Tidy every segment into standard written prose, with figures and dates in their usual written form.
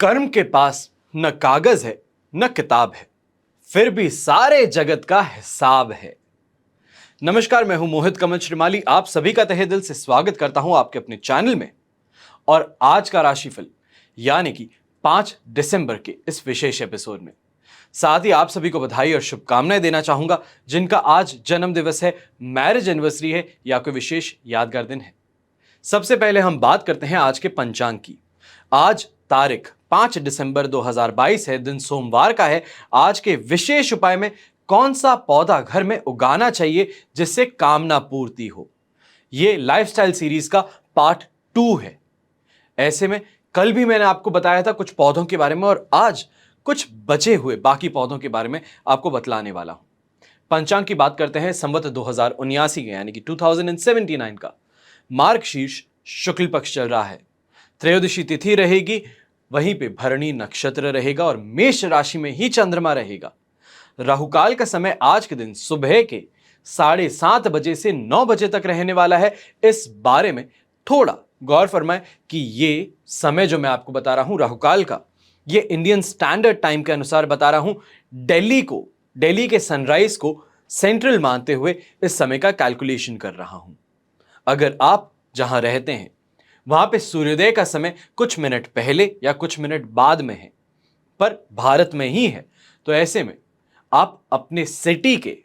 कर्म के पास न कागज है न किताब है, फिर भी सारे जगत का हिसाब है। नमस्कार, मैं हूं मोहित कमल श्रीमाली। आप सभी का तहे दिल से स्वागत करता हूं आपके अपने चैनल में। और आज का राशिफल यानी कि 5 दिसंबर के इस विशेष एपिसोड में साथ ही आप सभी को बधाई और शुभकामनाएं देना चाहूंगा जिनका आज जन्म दिवस है, मैरिज एनिवर्सरी है या कोई विशेष यादगार दिन है। सबसे पहले हम बात करते हैं आज के पंचांग की। आज तारीख 5 दिसंबर 2022 है, दिन सोमवार का है। आज के विशेष उपाय में कौन सा पौधा घर में उगाना चाहिए जिससे कामना पूर्ति हो, यह लाइफस्टाइल सीरीज का पार्ट 2 है। ऐसे में कल भी मैंने आपको बताया था कुछ पौधों के बारे में और आज कुछ बचे हुए बाकी पौधों के बारे में आपको बतलाने वाला हूं। पंचांग की बात करते हैं संवत 2079 के यानी कि 2079 का। मार्गशीर्ष शुक्ल पक्ष चल रहा है, त्रयोदशी तिथि रहेगी, वहीं पे भरणी नक्षत्र रहेगा और मेष राशि में ही चंद्रमा रहेगा। राहुकाल का समय आज के दिन सुबह के 7:30 बजे से 9 बजे तक रहने वाला है। इस बारे में थोड़ा गौर फरमाएं कि ये समय जो मैं आपको बता रहा हूं राहुकाल का, ये इंडियन स्टैंडर्ड टाइम के अनुसार बता रहा हूं। दिल्ली के सनराइज को सेंट्रल मानते हुए इस समय का कैलकुलेशन कर रहा हूं। अगर आप जहां रहते हैं वहां पे सूर्योदय का समय कुछ मिनट पहले या कुछ मिनट बाद में है, पर भारत में ही है, तो ऐसे में आप अपने सिटी के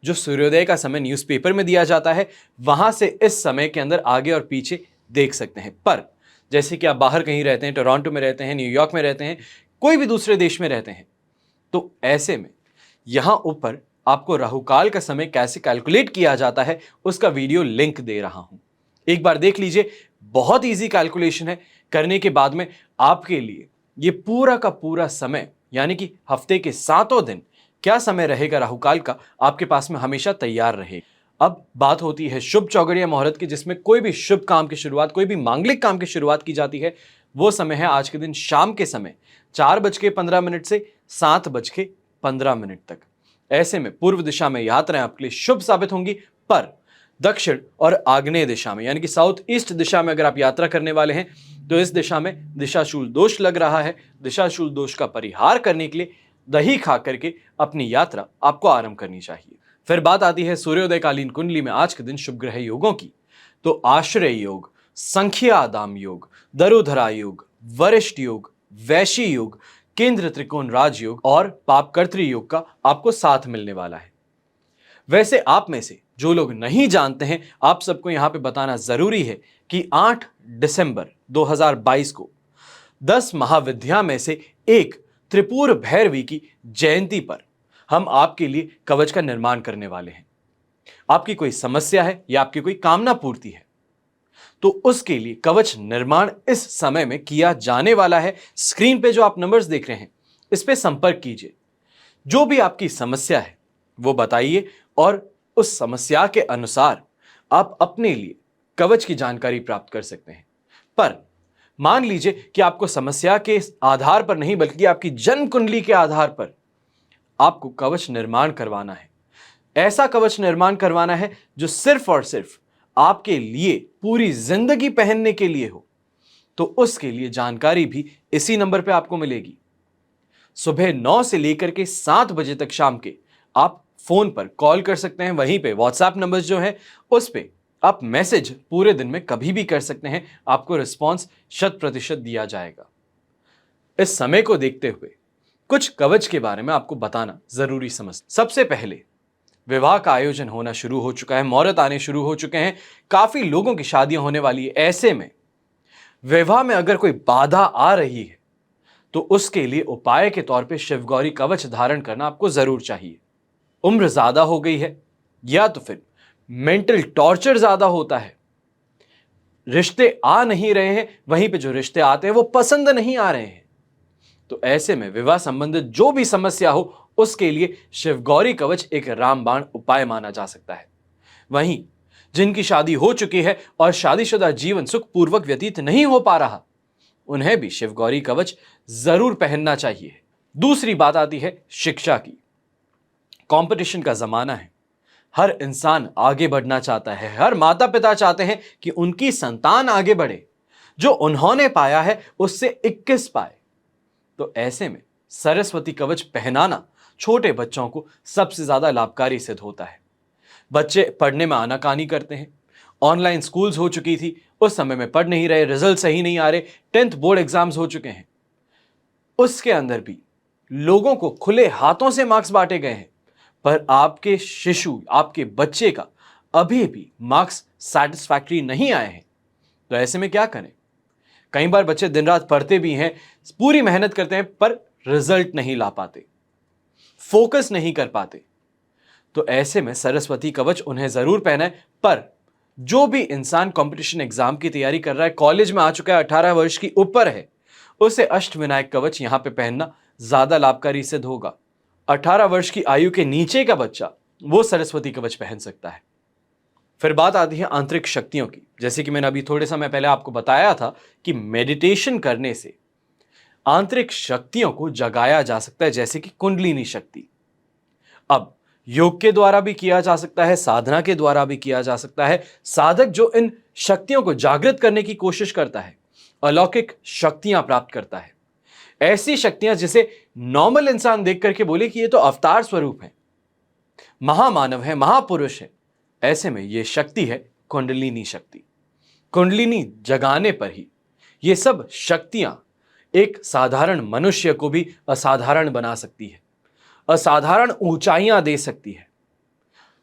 जो सूर्योदय का समय न्यूज़पेपर में दिया जाता है वहां से इस समय के अंदर आगे और पीछे देख सकते हैं। पर जैसे कि आप बाहर कहीं रहते हैं, टोरंटो में रहते हैं, न्यूयॉर्क में रहते हैं, कोई भी दूसरे देश में रहते हैं, तो ऐसे में यहां ऊपर आपको राहुकाल का समय कैसे कैलकुलेट किया जाता है उसका वीडियो लिंक दे रहा हूं, एक बार देख लीजिए। बहुत इजी कैलकुलेशन है। करने के बाद में आपके लिए ये पूरा का पूरा समय यानी कि हफ्ते के 7 दिन क्या समय रहेगा राहुकाल का, आपके पास में हमेशा तैयार रहे। अब बात होती है शुभ चौगड़ या मुहूर्त की, जिसमें कोई भी शुभ काम की शुरुआत, कोई भी मांगलिक काम की शुरुआत की जाती है। वो समय है आज के दिन शाम के समय 4:15 से 7:15 तक। ऐसे में पूर्व दिशा में यात्राएं आपके लिए शुभ साबित होंगी, पर दक्षिण और आग्नेय दिशा में यानी कि साउथ ईस्ट दिशा में अगर आप यात्रा करने वाले हैं तो इस दिशा में दिशाशूल दोष लग रहा है। दिशाशूल दोष का परिहार करने के लिए दही खा करके अपनी यात्रा आपको आरंभ करनी चाहिए। फिर बात आती है सूर्योदयकालीन कुंडली में आज के दिन शुभ ग्रह योगों की। तो आश्रय योग, संख्या आदाम योग, दरोधरा योग, वरिष्ठ योग, वैशी योग, केंद्र त्रिकोण राज योग और पापकर्त्री योग का आपको साथ मिलने वाला है। वैसे आप में से जो लोग नहीं जानते हैं, आप सबको यहां पे बताना जरूरी है कि 8 दिसंबर 2022 को 10 महाविद्या में से एक त्रिपुर भैरवी की जयंती पर हम आपके लिए कवच का निर्माण करने वाले हैं। आपकी कोई समस्या है या आपकी कोई कामना पूर्ति है तो उसके लिए कवच निर्माण इस समय में किया जाने वाला है। स्क्रीन पे जो आप नंबर्स देख रहे हैं इस पे संपर्क कीजिए। जो भी आपकी समस्या है वो बताइए और उस समस्या के अनुसार आप अपने लिए कवच की जानकारी प्राप्त कर सकते हैं। पर मान लीजिए कि आपको समस्या के आधार पर नहीं बल्कि आपकी जन्म कुंडली के आधार पर आपको कवच निर्माण करवाना है। ऐसा कवच निर्माण करवाना है जो सिर्फ और सिर्फ आपके लिए पूरी जिंदगी पहनने के लिए हो, तो उसके लिए जानकारी भी इसी नंबर पे आपको मिलेगी। सुबह 9 से लेकर के 7 बजे तक शाम के आप फोन पर कॉल कर सकते हैं। वहीं पे व्हाट्सएप नंबर जो है उस पे आप मैसेज पूरे दिन में कभी भी कर सकते हैं, आपको रिस्पॉन्स 100% दिया जाएगा। इस समय को देखते हुए कुछ कवच के बारे में आपको बताना जरूरी समझ। सबसे पहले विवाह का आयोजन होना शुरू हो चुका है, मुहूर्त आने शुरू हो चुके हैं, काफी लोगों की शादियां होने वाली है। ऐसे में विवाह में अगर कोई बाधा आ रही है तो उसके लिए उपाय के तौर पे शिवगौरी कवच धारण करना आपको जरूर चाहिए। उम्र ज्यादा हो गई है या तो फिर मेंटल टॉर्चर ज्यादा होता है, रिश्ते आ नहीं रहे हैं, वहीं पे जो रिश्ते आते हैं वो पसंद नहीं आ रहे हैं, तो ऐसे में विवाह संबंधित जो भी समस्या हो उसके लिए शिवगौरी कवच एक रामबाण उपाय माना जा सकता है। वहीं जिनकी शादी हो चुकी है और शादीशुदा जीवन सुखपूर्वक व्यतीत नहीं हो पा रहा, उन्हें भी शिवगौरी कवच जरूर पहनना चाहिए। दूसरी बात आती है शिक्षा की। कंपटीशन का जमाना है, हर इंसान आगे बढ़ना चाहता है, हर माता पिता चाहते हैं कि उनकी संतान आगे बढ़े, जो उन्होंने पाया है उससे 21 पाए। तो ऐसे में सरस्वती कवच पहनाना छोटे बच्चों को सबसे ज्यादा लाभकारी सिद्ध होता है। बच्चे पढ़ने में आनाकानी करते हैं। ऑनलाइन स्कूल्स हो चुकी थी, उस समय में पढ़ नहीं रहे, रिजल्ट सही नहीं आ रहे, 10th बोर्ड एग्जाम्स हो चुके हैं, उसके अंदर भी लोगों को खुले हाथों से मार्क्स बांटे गए हैं, पर आपके शिशु, आपके बच्चे का अभी भी मार्क्स सेटिस्फैक्टरी नहीं आए हैं। तो ऐसे में क्या करें? कई बार बच्चे दिन रात पढ़ते भी हैं, पूरी मेहनत करते हैं, पर रिजल्ट नहीं ला पाते, फोकस नहीं कर पाते। तो ऐसे में सरस्वती कवच उन्हें जरूर पहना है। पर जो भी इंसान कंपटीशन एग्जाम की तैयारी कर रहा है, कॉलेज में आ चुका है, 18 वर्ष की ऊपर है, उसे अष्टविनायक कवच यहां पे पहनना ज्यादा लाभकारी सिद्ध होगा। 18 वर्ष की आयु के नीचे का बच्चा वो सरस्वती कवच पहन सकता है। फिर बात आती है आंतरिक शक्तियों की। जैसे कि मैंने अभी थोड़े समय पहले आपको बताया था कि मेडिटेशन करने से आंतरिक शक्तियों को जगाया जा सकता है, जैसे कि कुंडलिनी शक्ति। अब योग के द्वारा भी किया जा सकता है, साधना के द्वारा भी किया जा सकता है। साधक जो इन शक्तियों को जागृत करने की कोशिश करता है, अलौकिक शक्तियां प्राप्त करता है, ऐसी शक्तियां जिसे नॉर्मल इंसान देख करके बोले कि ये तो अवतार स्वरूप है, महामानव है, महापुरुष है, ऐसे में यह शक्ति है कुंडलिनी शक्ति। कुंडलिनी जगाने पर ही ये सब शक्तियां एक साधारण मनुष्य को भी असाधारण बना सकती है, असाधारण ऊंचाइयां दे सकती है।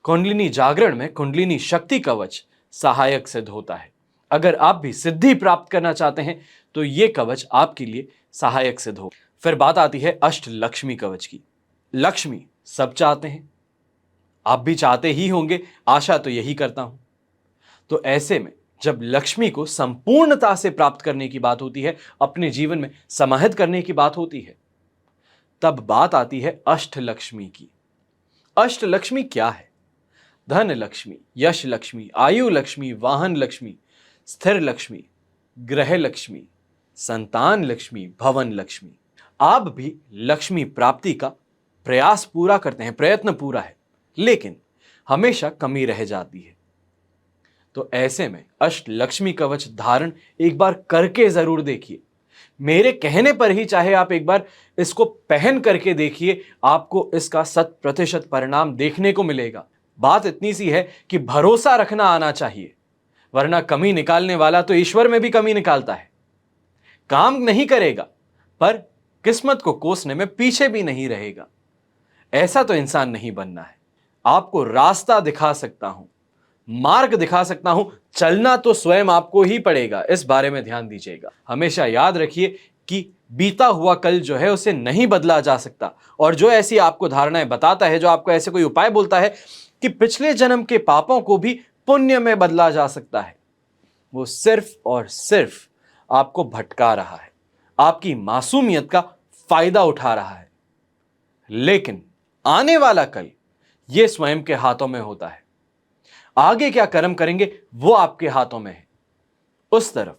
कुंडलिनी जागरण में कुंडलिनी शक्ति कवच सहायक सिद्ध होता है। अगर आप भी सिद्धि प्राप्त करना चाहते हैं तो यह कवच आपके लिए सहायक सिद्ध हो। फिर बात आती है अष्ट लक्ष्मी कवच की। लक्ष्मी सब चाहते हैं, आप भी चाहते ही होंगे, आशा तो यही करता हूं। तो ऐसे में जब लक्ष्मी को संपूर्णता से प्राप्त करने की बात होती है, अपने जीवन में समाहित करने की बात होती है, तब बात आती है अष्ट लक्ष्मी की। अष्ट लक्ष्मी क्या है? धन लक्ष्मी, यश लक्ष्मी, आयु लक्ष्मी, वाहन लक्ष्मी, स्थिर लक्ष्मी, ग्रह लक्ष्मी, संतान लक्ष्मी, भवन लक्ष्मी। आप भी लक्ष्मी प्राप्ति का प्रयास पूरा करते हैं, प्रयत्न पूरा है, लेकिन हमेशा कमी रह जाती है। तो ऐसे में अष्ट लक्ष्मी कवच धारण एक बार करके जरूर देखिए। मेरे कहने पर ही चाहे आप एक बार इसको पहन करके देखिए, आपको इसका 100% परिणाम देखने को मिलेगा। बात इतनी सी है कि भरोसा रखना आना चाहिए, वरना कमी निकालने वाला तो ईश्वर में भी कमी निकालता है। काम नहीं करेगा पर किस्मत को कोसने में पीछे भी नहीं रहेगा। ऐसा तो इंसान नहीं बनना है। आपको रास्ता दिखा सकता हूं, मार्ग दिखा सकता हूं, चलना तो स्वयं आपको ही पड़ेगा। इस बारे में ध्यान दीजिएगा। हमेशा याद रखिए कि बीता हुआ कल जो है उसे नहीं बदला जा सकता, और जो ऐसी आपको धारणाएं बताता है, जो आपको ऐसे कोई उपाय बोलता है कि पिछले जन्म के पापों को भी पुण्य में बदला जा सकता है, वो सिर्फ और सिर्फ आपको भटका रहा है, आपकी मासूमियत का फायदा उठा रहा है। लेकिन आने वाला कल यह स्वयं के हाथों में होता है। आगे क्या कर्म करेंगे वो आपके हाथों में है। उस तरफ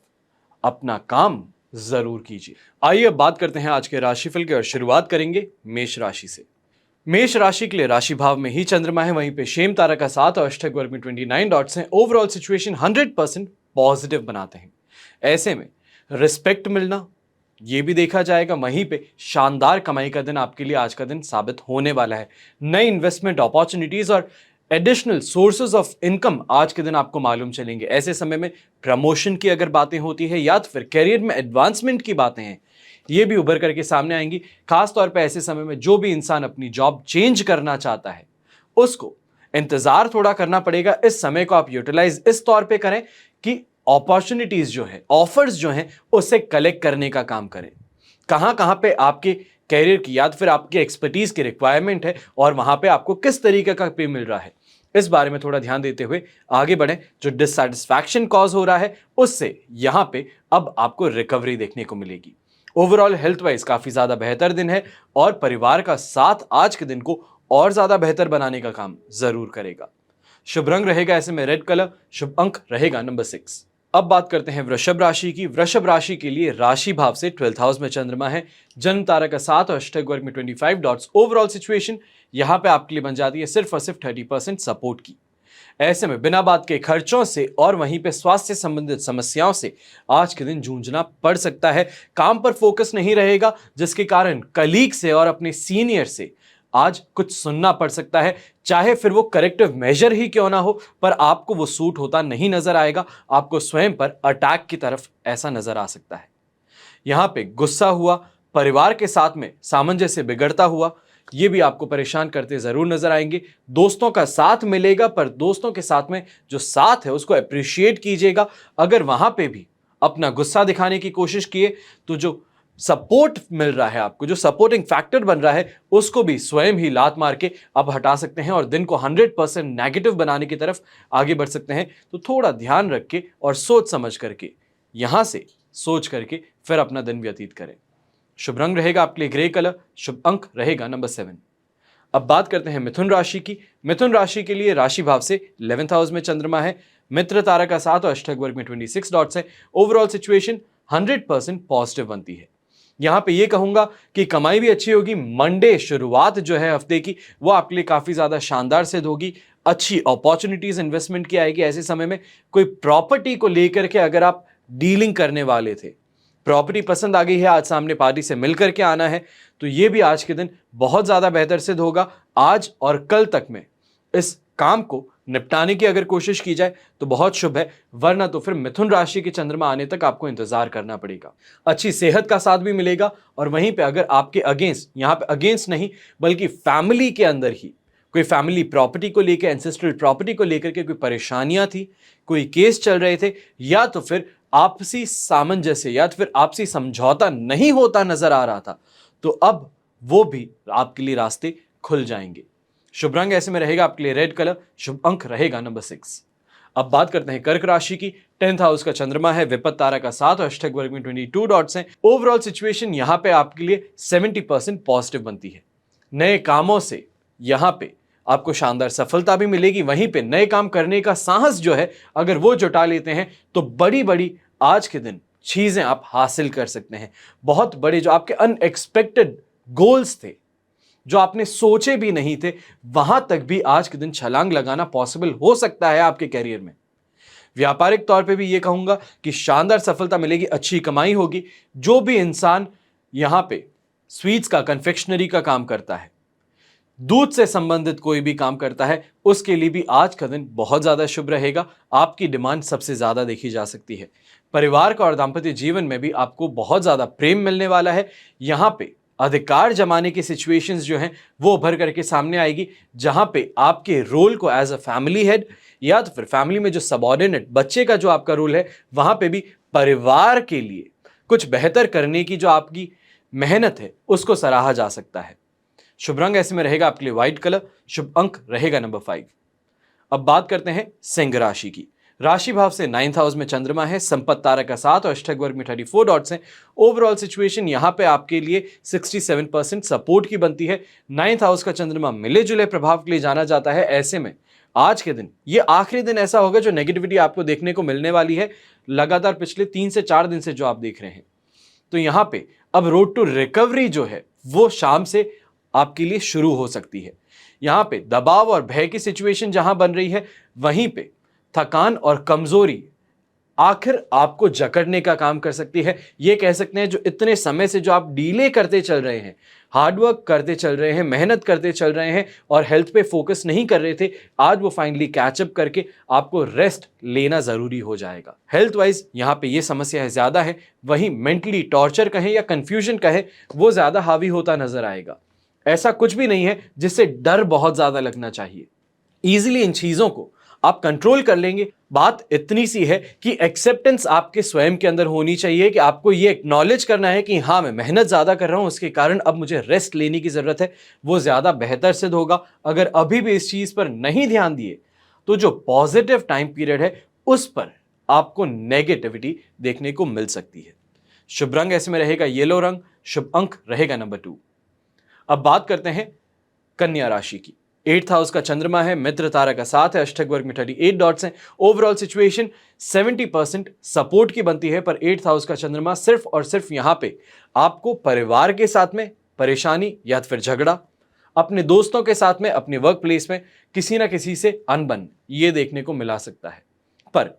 अपना काम जरूर कीजिए। आइए अब बात करते हैं आज के राशिफल की, और शुरुआत करेंगे मेष राशि से। मेष राशि के लिए राशि भाव में ही चंद्रमा है, वहीं पे शेम तारा का 7 और अष्टक वर्ग में 29 डॉट्स हैं। ओवरऑल सिचुएशन 100% पॉजिटिव बनाते हैं। ऐसे में रिस्पेक्ट मिलना ये भी देखा जाएगा। वहीं पे शानदार कमाई का दिन आपके लिए आज का दिन साबित होने वाला है। नई इन्वेस्टमेंट अपॉर्चुनिटीज और एडिशनल सोर्सेज ऑफ इनकम आज के दिन आपको मालूम चलेंगे। ऐसे समय में प्रमोशन की अगर बातें होती है या तो फिर करियर में एडवांसमेंट की बातें हैं, ये भी उभर करके सामने आएंगी। खासतौर पे ऐसे समय में जो भी इंसान अपनी जॉब चेंज करना चाहता है उसको इंतजार थोड़ा करना पड़ेगा। इस समय को आप यूटिलाइज इस तौर पे करें कि अपॉर्चुनिटीज जो है, ऑफर्स जो हैं, उसे कलेक्ट करने का काम करें। कहां कहां पे आपके कैरियर की या फिर आपके एक्सपर्टीज की रिक्वायरमेंट है और वहां पे आपको किस तरीके का पे मिल रहा है, इस बारे में थोड़ा ध्यान देते हुए आगे बढ़ें। जो डिससैटिस्फैक्शन कॉज हो रहा है उससे यहां पे अब आपको रिकवरी देखने को मिलेगी। ओवरऑल हेल्थ वाइज काफी ज्यादा बेहतर दिन है और परिवार का साथ आज के दिन को और ज्यादा बेहतर बनाने का काम जरूर करेगा। शुभ रंग रहेगा ऐसे में रेड कलर, शुभ अंक रहेगा नंबर 6। अब बात करते हैं वृषभ राशि की। वृषभ राशि के लिए राशि भाव से 12th हाउस में चंद्रमा है, जन्म तारा का 7 और अष्टक वर्ग में 25 डॉट्स। ओवरऑल सिचुएशन यहां पे आपके लिए बन जाती है सिर्फ और सिर्फ 30% सपोर्ट की। ऐसे में बिना बात के खर्चों से और वहीं पे स्वास्थ्य संबंधित समस्याओं से आज के दिन जूझना पड़ सकता है। काम पर फोकस नहीं रहेगा, जिसके कारण कलीग से और अपने सीनियर से आज कुछ सुनना पड़ सकता है। चाहे फिर वो करेक्टिव मेजर ही क्यों ना हो, पर आपको वो सूट होता नहीं नजर आएगा। आपको स्वयं पर अटैक की तरफ ऐसा नजर आ सकता है। यहां पे गुस्सा हुआ, परिवार के साथ में सामंजस्य बिगड़ता हुआ, ये भी आपको परेशान करते जरूर नजर आएंगे। दोस्तों का साथ मिलेगा, पर दोस्तों के साथ में जो साथ है उसको अप्रिशिएट कीजिएगा। अगर वहां पे भी अपना गुस्सा दिखाने की कोशिश किए तो जो सपोर्ट मिल रहा है आपको, जो सपोर्टिंग फैक्टर बन रहा है, उसको भी स्वयं ही लात मार के आप हटा सकते हैं और दिन को 100% नेगेटिव बनाने की तरफ आगे बढ़ सकते हैं। तो थोड़ा ध्यान रख के और सोच समझ करके, यहां से सोच करके फिर अपना दिन व्यतीत करें। शुभ रंग रहेगा आपके लिए ग्रे कलर, शुभ अंक रहेगा नंबर 7। अब बात करते हैं मिथुन राशि की। मिथुन राशि के लिए राशि भाव से 11th हाउस में चंद्रमा है, मित्र तारा का 7 और अष्टक वर्ग में 26 डॉट्स है। ओवरऑल सिचुएशन 100% पॉजिटिव बनती है। यहां पे ये कहूंगा कि कमाई भी अच्छी होगी। मंडे शुरुआत जो है हफ्ते की, वो आपके लिए काफी ज्यादा शानदार सिद्ध होगी। अच्छी अपॉर्चुनिटीज इन्वेस्टमेंट की आएगी। ऐसे समय में कोई प्रॉपर्टी को लेकर के अगर आप डीलिंग करने वाले थे, प्रॉपर्टी पसंद आ गई है, आज सामने पार्टी से मिलकर के आना है, तो ये भी आज के दिन बहुत ज्यादा बेहतर सिद्ध होगा। आज और कल तक में इस काम को निपटाने की अगर कोशिश की जाए तो बहुत शुभ है, वरना तो फिर मिथुन राशि के चंद्रमा आने तक आपको इंतजार करना पड़ेगा। अच्छी सेहत का साथ भी मिलेगा और वहीं पे अगर आपके अगेंस्ट, यहां पे अगेंस्ट नहीं बल्कि फैमिली के अंदर ही कोई फैमिली प्रॉपर्टी को लेकर, एंसेस्ट्रल प्रॉपर्टी को लेकर के कोई परेशानियां थी, कोई केस चल रहे थे, या तो फिर आपसी सामंजस्य या तो फिर आपसी समझौता नहीं होता नजर आ रहा था, तो अब वो भी आपके लिए रास्ते खुल जाएंगे। शुभ रंग ऐसे में रहेगा आपके लिए रेड कलर, शुभ अंक रहेगा नंबर 6। अब बात करते हैं कर्क राशि की। 10th हाउस का चंद्रमा है, विपत तारा का 7 और अष्टक वर्ग में 22 डॉट्स हैं। ओवरऑल सिचुएशन यहां पे आपके लिए 70% पॉजिटिव बनती है। नए कामों से यहां पे आपको शानदार सफलता भी मिलेगी। वहीं पे नए काम करने का साहस जो है अगर वो जुटा लेते हैं तो बड़ी बड़ी आज के दिन चीजें आप हासिल कर सकते हैं। बहुत बड़े जो आपके अनएक्सपेक्टेड गोल्स थे, जो आपने सोचे भी नहीं थे, वहां तक भी आज के दिन छलांग लगाना पॉसिबल हो सकता है आपके कैरियर में। व्यापारिक तौर पे भी ये कहूंगा कि शानदार सफलता मिलेगी, अच्छी कमाई होगी। जो भी इंसान यहां पे स्वीट्स का, कन्फेक्शनरी का काम करता है, दूध से संबंधित कोई भी काम करता है, उसके लिए भी आज का दिन बहुत ज्यादा शुभ रहेगा। आपकी डिमांड सबसे ज्यादा देखी जा सकती है। परिवार का और दाम्पत्य जीवन में भी आपको बहुत ज्यादा प्रेम मिलने वाला है। यहां पे अधिकार जमाने की सिचुएशंस जो हैं वो उभर करके सामने आएगी, जहां पे आपके रोल को एज अ फैमिली हेड या तो फिर फैमिली में जो सबऑर्डिनेट बच्चे का जो आपका रोल है, वहां पे भी परिवार के लिए कुछ बेहतर करने की जो आपकी मेहनत है उसको सराहा जा सकता है। शुभ रंग ऐसे में रहेगा आपके लिए व्हाइट कलर, शुभ अंक रहेगा नंबर 5। अब बात करते हैं सिंह राशि की। राशि भाव से 9th हाउस में चंद्रमा है, संपत्ति तारा का 7 और अष्टक वर्ग में 34 डॉट्स हैं। ओवरऑल सिचुएशन यहां पे आपके लिए 67% सपोर्ट की बनती है। 9th हाउस का चंद्रमा मिले जुले प्रभाव के लिए जाना जाता है। ऐसे में आज के दिन, ये आखिरी दिन ऐसा होगा जो नेगेटिविटी आपको देखने को मिलने वाली है लगातार पिछले 3 से 4 दिन से जो आप देख रहे हैं। तो यहां पे अब रोड टू रिकवरी जो है वो शाम से आपके लिए शुरू हो सकती है। यहां पे दबाव और भय की सिचुएशन जहां बन रही है, वहीं पे थकान और कमजोरी आखिर आपको जकड़ने का काम कर सकती है। यह कह सकते हैं जो इतने समय से जो आप डीले करते चल रहे हैं, हार्डवर्क करते चल रहे हैं, मेहनत करते चल रहे हैं और हेल्थ पे फोकस नहीं कर रहे थे, आज वो फाइनली कैचअप करके आपको रेस्ट लेना जरूरी हो जाएगा। हेल्थ वाइज यहां पे ये समस्या है ज्यादा है, वहीं मेंटली टॉर्चर कहें या कंफ्यूजन कहें, वो ज्यादा हावी होता नजर आएगा। ऐसा कुछ भी नहीं है जिससे डर बहुत ज्यादा लगना चाहिए। इजीली इन चीजों को आप कंट्रोल कर लेंगे। बात इतनी सी है कि एक्सेप्टेंस आपके स्वयं के अंदर होनी चाहिए कि आपको ये एक्नॉलेज करना है कि हाँ, मैं मेहनत ज्यादा कर रहा हूं, उसके कारण अब मुझे रेस्ट लेने की जरूरत है। वो ज्यादा बेहतर सिद्ध होगा। अगर अभी भी इस चीज पर नहीं ध्यान दिए तो जो पॉजिटिव टाइम पीरियड है उस पर आपको नेगेटिविटी देखने को मिल सकती है। शुभ रंग ऐसे में रहेगा येलो रंग, शुभ अंक रहेगा नंबर 2। अब बात करते हैं कन्या राशि की। 8th हाउस का चंद्रमा है, मित्र तारा का 7 है, अष्टक वर्ग में 38 डॉट्स हैं। ओवरऑल सिचुएशन 70% सपोर्ट की बनती है, पर 8th हाउस का चंद्रमा सिर्फ और सिर्फ यहां पे आपको परिवार के साथ में परेशानी या फिर झगड़ा, अपने दोस्तों के साथ में, अपने वर्क प्लेस में किसी ना किसी से अनबन ये देखने को मिला सकता है। पर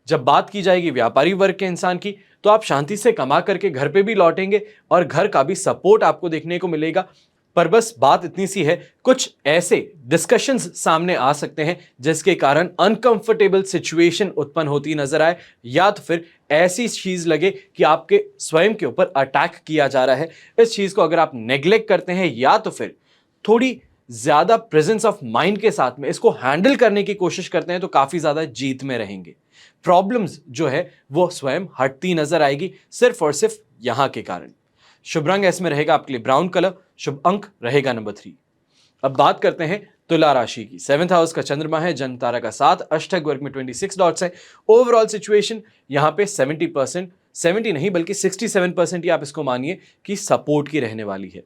जब बात की जाएगी व्यापारी वर्ग के इंसान की, तो आप शांति से कमा करके घर पे भी लौटेंगे और घर का भी सपोर्ट आपको देखने को मिलेगा। पर बस बात इतनी सी है, कुछ ऐसे डिस्कशंस सामने आ सकते हैं जिसके कारण अनकंफर्टेबल सिचुएशन उत्पन्न होती नजर आए, या तो फिर ऐसी चीज लगे कि आपके स्वयं के ऊपर अटैक किया जा रहा है। इस चीज को अगर आप नेग्लेक्ट करते हैं या तो फिर थोड़ी ज्यादा प्रेजेंस ऑफ माइंड के साथ में इसको हैंडल करने की कोशिश करते हैं, तो काफी ज्यादा जीत में रहेंगे। प्रॉब्लम्स जो है वो स्वयं हटती नजर आएगी सिर्फ और सिर्फ यहां के कारण। शुभ रंग इसमें रहेगा आपके लिए ब्राउन कलर, शुभ अंक रहेगा नंबर 3। अब बात करते हैं तुला राशि की। 7th हाउस का चंद्रमा है, जन्म तारा का 7, अष्टक वर्ग में 26 डॉट्स है। ओवरऑल सिचुएशन यहां पे 70%, 70 नहीं बल्कि 67% ही आप इसको मानिए कि सपोर्ट की रहने वाली है।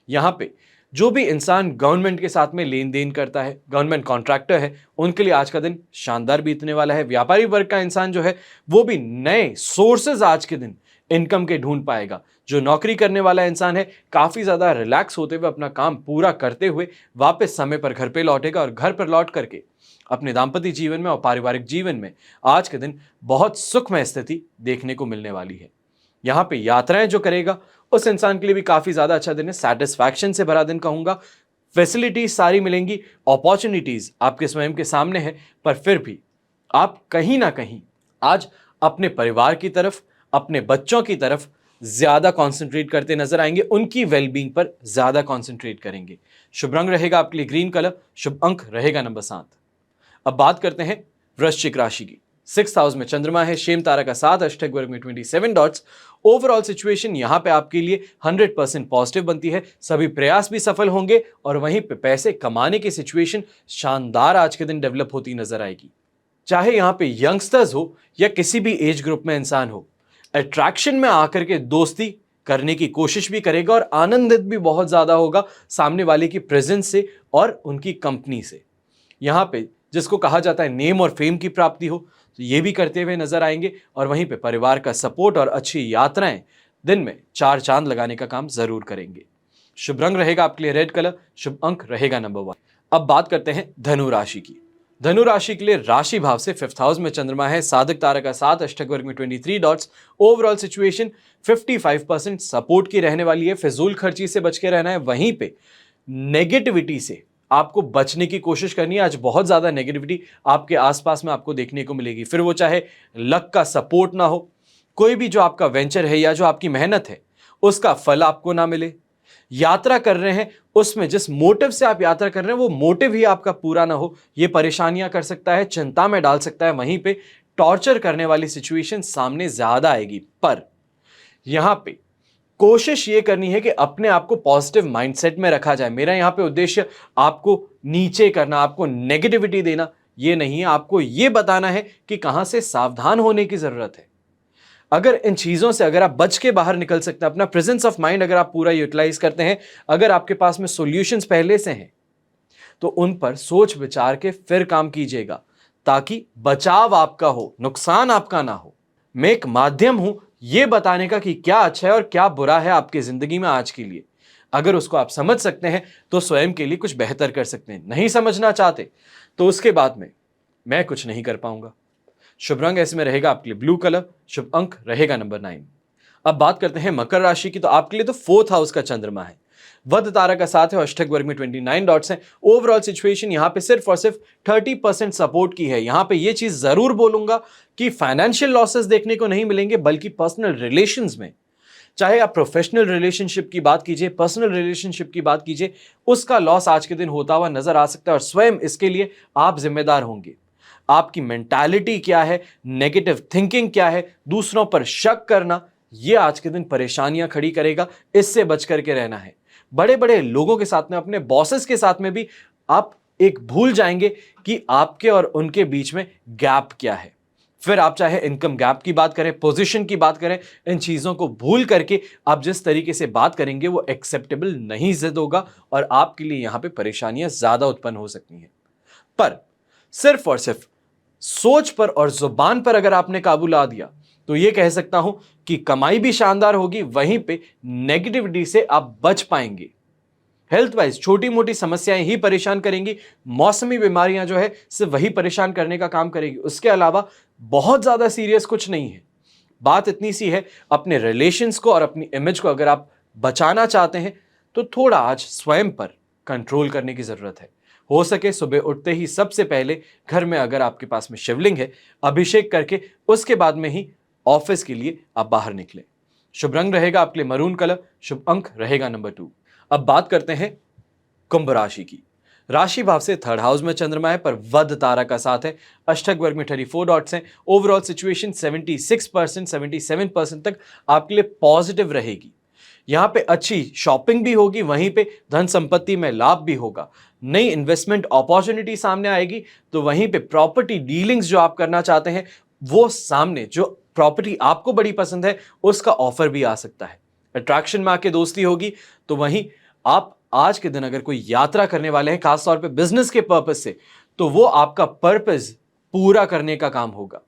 यहां पे जो भी इंसान गवर्नमेंट के साथ में लेन देन करता है, गवर्नमेंट कॉन्ट्रैक्टर है, उनके लिए आज का दिन शानदार बीतने वाला है। व्यापारी वर्ग का इंसान जो है वो भी नए सोर्सेज आज के दिन इनकम के ढूंढ पाएगा। जो नौकरी करने वाला इंसान है काफी ज्यादा रिलैक्स होते हुए अपना काम पूरा करते हुए वापस समय पर घर पे लौटेगा और घर पर लौट करके अपने दाम्पत्य जीवन में और पारिवारिक जीवन में आज के दिन बहुत सुखमय स्थिति देखने को मिलने वाली है। यहां पे यात्राएं जो करेगा उस इंसान के लिए भी काफी ज्यादा अच्छा दिन है, सेटिस्फैक्शन से भरा दिन कहूंगा। फैसिलिटीज सारी मिलेंगी, अपॉर्चुनिटीज आपके स्वयं के सामने है, पर फिर भी आप कहीं ना कहीं आज अपने परिवार की तरफ, अपने बच्चों की तरफ ज्यादा कंसंट्रेट करते नजर आएंगे, उनकी वेलबींग पर ज्यादा कंसंट्रेट करेंगे। शुभ रंग रहेगा आपके लिए ग्रीन कलर, शुभ अंक रहेगा नंबर 7। अब बात करते हैं वृश्चिक राशि की। 6th हाउस में चंद्रमा है, शेम तारा का 7, अष्टक वर्ग में 27 डॉट्स। ओवरऑल सिचुएशन यहां पे आपके लिए 100% पॉजिटिव बनती है, सभी प्रयास भी सफल होंगे और वहीं पे पैसे कमाने की सिचुएशन शानदार आज के दिन डेवलप होती नजर आएगी। चाहे यहां पे यंगस्टर्स हो या किसी भी एज ग्रुप में इंसान हो, अट्रैक्शन में आकर के दोस्ती करने की कोशिश भी करेगा और आनंदित भी बहुत ज्यादा होगा सामने वाले की प्रेजेंस से और उनकी कंपनी से। यहां पे जिसको कहा जाता है नेम और फेम की प्राप्ति हो, तो ये भी करते हुए नजर आएंगे और वहीं पे परिवार का सपोर्ट और अच्छी यात्राएं दिन में 4 चांद लगाने का काम जरूर करेंगे। शुभ रंग रहेगा आपके लिए रेड कलर, शुभ अंक रहेगा नंबर 1। अब बात करते हैं धनु राशि की। धनु राशि के लिए राशि भाव से 5th हाउस में चंद्रमा है, साधक तारा का 7, अष्टक वर्ग में 23 डॉट्स। ओवरऑल सिचुएशन 55% सपोर्ट की रहने वाली है, फिजूल खर्ची से बच के रहना है, वहीं पे नेगेटिविटी से आपको बचने की कोशिश करनी है। आज बहुत ज्यादा नेगेटिविटी आपके आसपास में आपको देखने को मिलेगी, फिर वो चाहे लक का सपोर्ट ना हो, कोई भी जो आपका वेंचर है या जो आपकी मेहनत है उसका फल आपको ना मिले, यात्रा कर रहे हैं उसमें जिस मोटिव से आप यात्रा कर रहे हैं वो मोटिव ही आपका पूरा ना हो, ये परेशानियां कर सकता है, चिंता में डाल सकता है, वहीं पे टॉर्चर करने वाली सिचुएशन सामने ज्यादा आएगी। पर यहां पे कोशिश ये करनी है कि अपने आप को पॉजिटिव माइंडसेट में रखा जाए। मेरा यहां पे उद्देश्य आपको नीचे करना, आपको नेगेटिविटी देना ये नहीं है, आपको ये बताना है कि कहां से सावधान होने की जरूरत है। अगर इन चीजों से अगर आप बच के बाहर निकल सकते हैं, अपना प्रेजेंस ऑफ माइंड अगर आप पूरा यूटिलाइज करते हैं, अगर आपके पास में सॉल्यूशंस पहले से हैं, तो उन पर सोच विचार के फिर काम कीजिएगा ताकि बचाव आपका हो, नुकसान आपका ना हो। मैं एक माध्यम हूं यह बताने का कि क्या अच्छा है और क्या बुरा है आपकी जिंदगी में आज के लिए। अगर उसको आप समझ सकते हैं तो स्वयं के लिए कुछ बेहतर कर सकते हैं, नहीं समझना चाहते तो उसके बाद में मैं कुछ नहीं कर पाऊंगा। शुभ रंग ऐसे में रहेगा आपके लिए ब्लू कलर, शुभ अंक रहेगा नंबर 9। अब बात करते हैं मकर राशि की। तो आपके लिए तो 4th हाउस का चंद्रमा है, वध तारा का 7 है, अष्टक वर्ग में 29 डॉट्स हैं। ओवरऑल सिचुएशन यहां पे सिर्फ और सिर्फ 30% सपोर्ट की है। यहां पे ये चीज जरूर बोलूंगा कि फाइनेंशियल लॉसेस देखने को नहीं मिलेंगे, बल्कि पर्सनल रिलेशंस में, चाहे आप प्रोफेशनल रिलेशनशिप की बात कीजिए, पर्सनल रिलेशनशिप की बात कीजिए, उसका लॉस आज के दिन होता हुआ नजर आ सकता है और स्वयं इसके लिए आप जिम्मेदार होंगे। आपकी मेंटालिटी क्या है, नेगेटिव थिंकिंग क्या है, दूसरों पर शक करना, यह आज के दिन परेशानियां खड़ी करेगा, इससे बच करके रहना है। बड़े बड़े लोगों के साथ में, अपने बॉसेस के साथ में भी आप एक भूल जाएंगे कि आपके और उनके बीच में गैप क्या है। फिर आप चाहे इनकम गैप की बात करें, पोजीशन की बात करें, इन चीजों को भूल करके आप जिस तरीके से बात करेंगे वो एक्सेप्टेबल नहीं जिद होगा और आपके लिए यहां पे परेशानियां ज्यादा उत्पन्न हो सकती हैं। पर सिर्फ और सिर्फ सोच पर और जुबान पर अगर आपने काबू ला दिया तो यह कह सकता हूं कि कमाई भी शानदार होगी, वहीं पे नेगेटिविटी से आप बच पाएंगे। हेल्थ वाइज छोटी मोटी समस्याएं ही परेशान करेंगी, मौसमी बीमारियां जो है सिर्फ वही परेशान करने का काम करेगी, उसके अलावा बहुत ज्यादा सीरियस कुछ नहीं है। बात इतनी सी है, अपने रिलेशंस को और अपनी इमेज को अगर आप बचाना चाहते हैं तो थोड़ा आज स्वयं पर कंट्रोल करने की जरूरत है। हो सके सुबह उठते ही सबसे पहले घर में अगर आपके पास में शिवलिंग है, अभिषेक करके उसके बाद में ही ऑफिस के लिए आप बाहर निकले। शुभ रंग रहेगा आपके लिए मरून कलर, शुभ अंक रहेगा नंबर 2। अब बात करते हैं कुंभ राशि की। राशि भाव से थर्ड हाउस में चंद्रमा है पर वध तारा का साथ है। अष्टक वर्ग में 34 डॉट्स हैं। ओवरऑल सिचुएशन 76% 77% तक आपके लिए पॉजिटिव रहेगी। यहां पे अच्छी शॉपिंग भी होगी, वहीं पे धन संपत्ति में लाभ भी होगा। नई इन्वेस्टमेंट अपॉर्चुनिटी सामने आएगी, तो वहीं पे प्रॉपर्टी डीलिंग्स जो आप करना चाहते हैं वो सामने जो प्रॉपर्टी आपको बड़ी पसंद है उसका ऑफर भी आ सकता है। अट्रैक्शन में आके दोस्ती होगी, तो वहीं आप आज के दिन अगर कोई यात्रा करने वाले हैं खासतौर पे बिजनेस के पर्पज से, तो वो आपका पर्पज पूरा करने का काम होगा।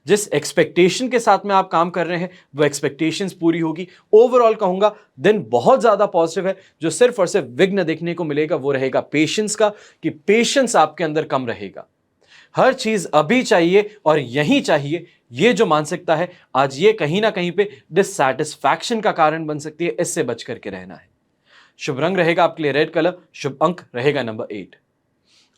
जिस एक्सपेक्टेशन के साथ में आप काम कर रहे हैं वो एक्सपेक्टेशंस पूरी होगी। ओवरऑल कहूंगा दिन बहुत ज्यादा पॉजिटिव है। जो सिर्फ और सिर्फ विघ्न देखने को मिलेगा वो रहेगा पेशेंस का, कि पेशेंस आपके अंदर कम रहेगा। हर चीज अभी चाहिए और यहीं चाहिए, ये जो मानसिकता है आज ये कहीं ना कहीं पे डिससैटिस्फैक्शन का कारण बन सकती है। इससे बच करके रहना है। शुभ रंग रहेगा आपके लिए रेड कलर, शुभ अंक रहेगा नंबर 8।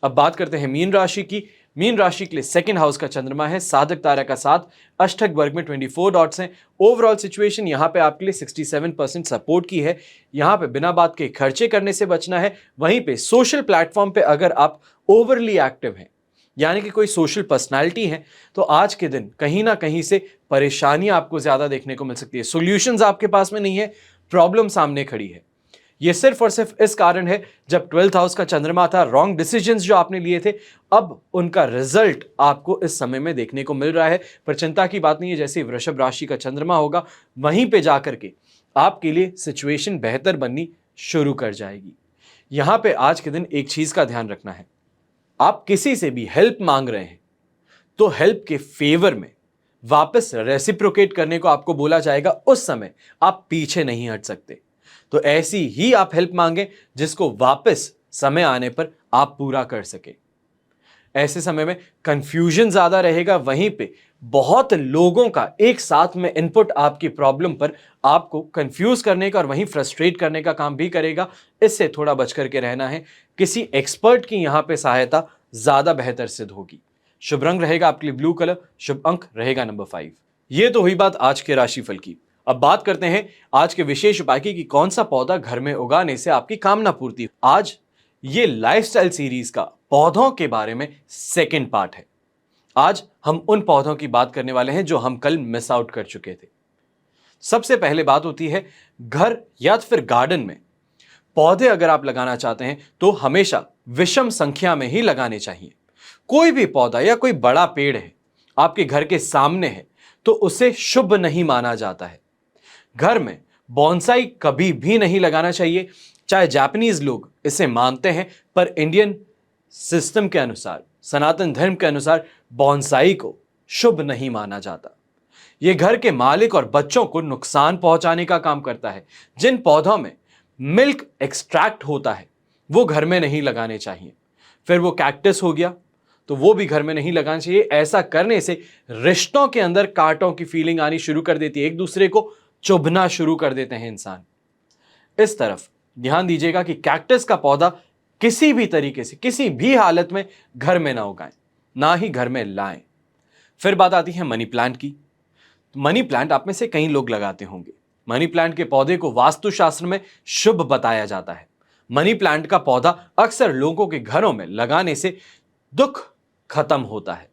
अब बात करते हैं मीन राशि की। मीन राशि के लिए सेकंड हाउस का चंद्रमा है, साधक तारा का साथ, अष्टक वर्ग में 24 डॉट्स हैं। ओवरऑल सिचुएशन यहां पे आपके लिए 67% सपोर्ट की है। यहां पे बिना बात के खर्चे करने से बचना है। वहीं पे सोशल प्लेटफॉर्म पे अगर आप ओवरली एक्टिव हैं, यानी कि कोई सोशल पर्सनालिटी है, तो आज के दिन कहीं ना कहीं से परेशानी आपको ज्यादा देखने को मिल सकती है। सॉल्यूशंस आपके पास में नहीं है, प्रॉब्लम सामने खड़ी है। ये सिर्फ और सिर्फ इस कारण है, जब 12th हाउस का चंद्रमा था, रॉन्ग डिसीजंस जो आपने लिए थे अब उनका रिजल्ट आपको इस समय में देखने को मिल रहा है। पर चिंता की बात नहीं है, जैसे वृषभ राशि का चंद्रमा होगा वहीं पे जाकर के आपके लिए सिचुएशन बेहतर बननी शुरू कर जाएगी। यहां पे आज के दिन एक चीज का ध्यान रखना है, आप किसी से भी हेल्प मांग रहे हैं तो हेल्प के फेवर में वापस रेसिप्रोकेट करने को आपको बोला जाएगा। उस समय आप पीछे नहीं हट सकते, तो ऐसी ही आप हेल्प मांगे जिसको वापस समय आने पर आप पूरा कर सके। ऐसे समय में कंफ्यूजन ज्यादा रहेगा, वहीं पे बहुत लोगों का एक साथ में इनपुट आपकी प्रॉब्लम पर आपको कंफ्यूज करने का और वहीं फ्रस्ट्रेट करने का काम भी करेगा। इससे थोड़ा बच करके रहना है। किसी एक्सपर्ट की यहां पे सहायता ज्यादा बेहतर सिद्ध होगी। शुभ रंग रहेगा आपके लिए ब्लू कलर, शुभ अंक रहेगा नंबर 5। ये तो हुई बात आज के राशिफल की। अब बात करते हैं आज के विशेष उपाय की कि कौन सा पौधा घर में उगाने से आपकी कामना पूर्ति। आज ये लाइफस्टाइल सीरीज का पौधों के बारे में सेकंड पार्ट है। आज हम उन पौधों की बात करने वाले हैं जो हम कल मिस आउट कर चुके थे। सबसे पहले बात होती है घर या फिर गार्डन में पौधे अगर आप लगाना चाहते हैं तो हमेशा विषम संख्या में ही लगाने चाहिए। कोई भी पौधा या कोई बड़ा पेड़ है आपके घर के सामने है तो उसे शुभ नहीं माना जाता है। घर में बॉन्साई कभी भी नहीं लगाना चाहिए। चाहे जापानीज लोग इसे मानते हैं, पर इंडियन सिस्टम के अनुसार, सनातन धर्म के अनुसार बॉन्साई को शुभ नहीं माना जाता। यह घर के मालिक और बच्चों को नुकसान पहुंचाने का काम करता है। जिन पौधों में मिल्क एक्सट्रैक्ट होता है वो घर में नहीं लगाने चाहिए। फिर वो कैक्टस हो गया तो वो भी घर में नहीं लगाना चाहिए। ऐसा करने से रिश्तों के अंदर कांटों की फीलिंग आनी शुरू कर देती है, एक दूसरे को चुभना शुरू कर देते हैं इंसान। इस तरफ ध्यान दीजिएगा कि कैक्टस का पौधा किसी भी तरीके से किसी भी हालत में घर में ना उगाएं, ना ही घर में लाएं। फिर बात आती है मनी प्लांट की। मनी प्लांट आप में से कई लोग लगाते होंगे। मनी प्लांट के पौधे को वास्तुशास्त्र में शुभ बताया जाता है। मनी प्लांट का पौधा अक्सर लोगों के घरों में लगाने से दुख खत्म होता है।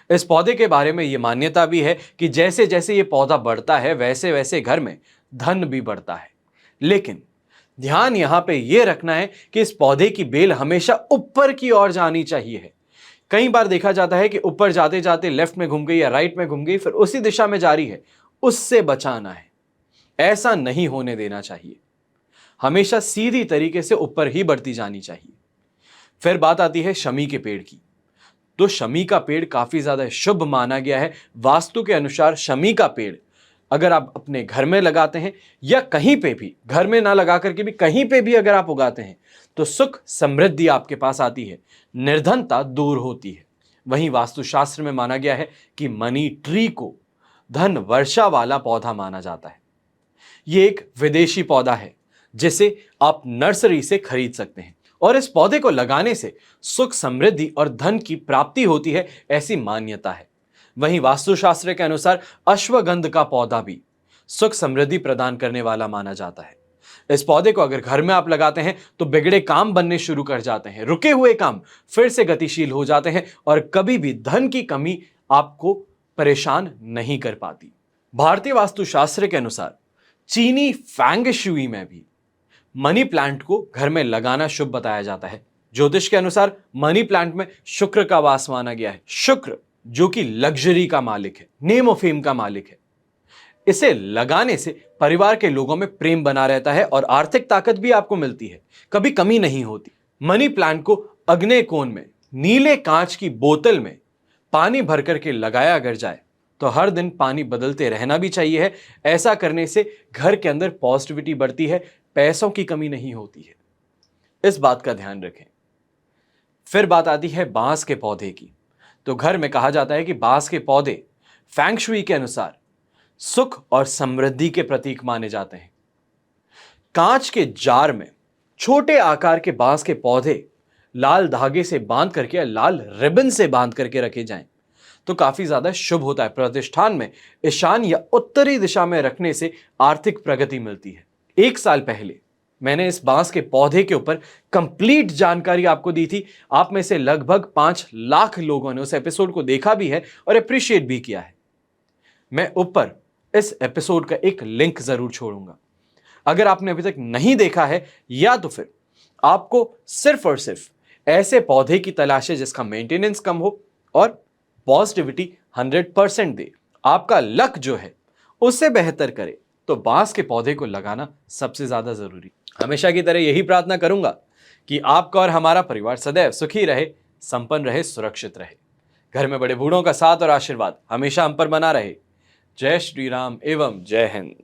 इस पौधे के बारे में यह मान्यता भी है कि जैसे जैसे यह पौधा बढ़ता है वैसे वैसे घर में धन भी बढ़ता है। लेकिन ध्यान यहां पे यह रखना है कि इस पौधे की बेल हमेशा ऊपर की ओर जानी चाहिए। कई बार देखा जाता है कि ऊपर जाते जाते लेफ्ट में घूम गई या राइट में घूम गई, फिर उसी दिशा में जा रही है। उससे बचाना है, ऐसा नहीं होने देना चाहिए। हमेशा सीधी तरीके से ऊपर ही बढ़ती जानी चाहिए। फिर बात आती है शमी के पेड़ की। तो शमी का पेड़ काफी ज्यादा शुभ माना गया है। वास्तु के अनुसार शमी का पेड़ अगर आप अपने घर में लगाते हैं या कहीं पे भी, घर में ना लगा करके भी कहीं पे भी अगर आप उगाते हैं, तो सुख समृद्धि आपके पास आती है, निर्धनता दूर होती है। वहीं वास्तुशास्त्र में माना गया है कि मनी ट्री को धन वर्षा वाला पौधा माना जाता है। ये एक विदेशी पौधा है जिसे आप नर्सरी से खरीद सकते हैं और इस पौधे को लगाने से सुख समृद्धि और धन की प्राप्ति होती है, ऐसी मान्यता है। वहीं वास्तुशास्त्र के अनुसार अश्वगंध का पौधा भी सुख समृद्धि प्रदान करने वाला माना जाता है। इस पौधे को अगर घर में आप लगाते हैं तो बिगड़े काम बनने शुरू कर जाते हैं, रुके हुए काम फिर से गतिशील हो जाते हैं और कभी भी धन की कमी आपको परेशान नहीं कर पाती। भारतीय वास्तुशास्त्र के अनुसार चीनी फैंग शुई में भी मनी प्लांट को घर में लगाना शुभ बताया जाता है। ज्योतिष के अनुसार मनी प्लांट में शुक्र का वास माना गया है। शुक्र जो कि लग्जरी का मालिक है, नेम ऑफ फेम का मालिक है। इसे लगाने से परिवार के लोगों में प्रेम बना रहता है और आर्थिक ताकत भी आपको मिलती है, कभी कमी नहीं होती। मनी प्लांट को अग्नि कोण में नीले कांच की बोतल में पानी भर करके लगाया अगर जाए तो हर दिन पानी बदलते रहना भी चाहिए है। ऐसा करने से घर के अंदर पॉजिटिविटी बढ़ती है, पैसों की कमी नहीं होती है। इस बात का ध्यान रखें। फिर बात आती है बांस के पौधे की। तो घर में कहा जाता है कि बांस के पौधे फैंग शुई के अनुसार सुख और समृद्धि के प्रतीक माने जाते हैं। कांच के जार में छोटे आकार के बांस के पौधे लाल धागे से बांध करके या लाल रिबन से बांध करके रखे जाएं तो काफी ज्यादा शुभ होता है। प्रतिष्ठान में ईशान या उत्तरी दिशा में रखने से आर्थिक प्रगति मिलती है। 1 साल पहले मैंने इस बांस के पौधे के ऊपर कंप्लीट जानकारी आपको दी थी। आप में से लगभग 5 लाख लोगों ने उस एपिसोड को देखा भी है और अप्रिशिएट भी किया है। मैं ऊपर इस एपिसोड का एक लिंक जरूर छोड़ूंगा। अगर आपने अभी तक नहीं देखा है या तो फिर आपको सिर्फ और सिर्फ ऐसे पौधे की तलाश है जिसका मेंटेनेंस कम हो और पॉजिटिविटी 100% दे, आपका लक जो है उससे बेहतर करे, तो बांस के पौधे को लगाना सबसे ज्यादा जरूरी। हमेशा की तरह यही प्रार्थना करूंगा कि आपका और हमारा परिवार सदैव सुखी रहे, संपन्न रहे, सुरक्षित रहे। घर में बड़े बूढ़ों का साथ और आशीर्वाद हमेशा हम पर बना रहे। जय श्री राम एवं जय हिंद।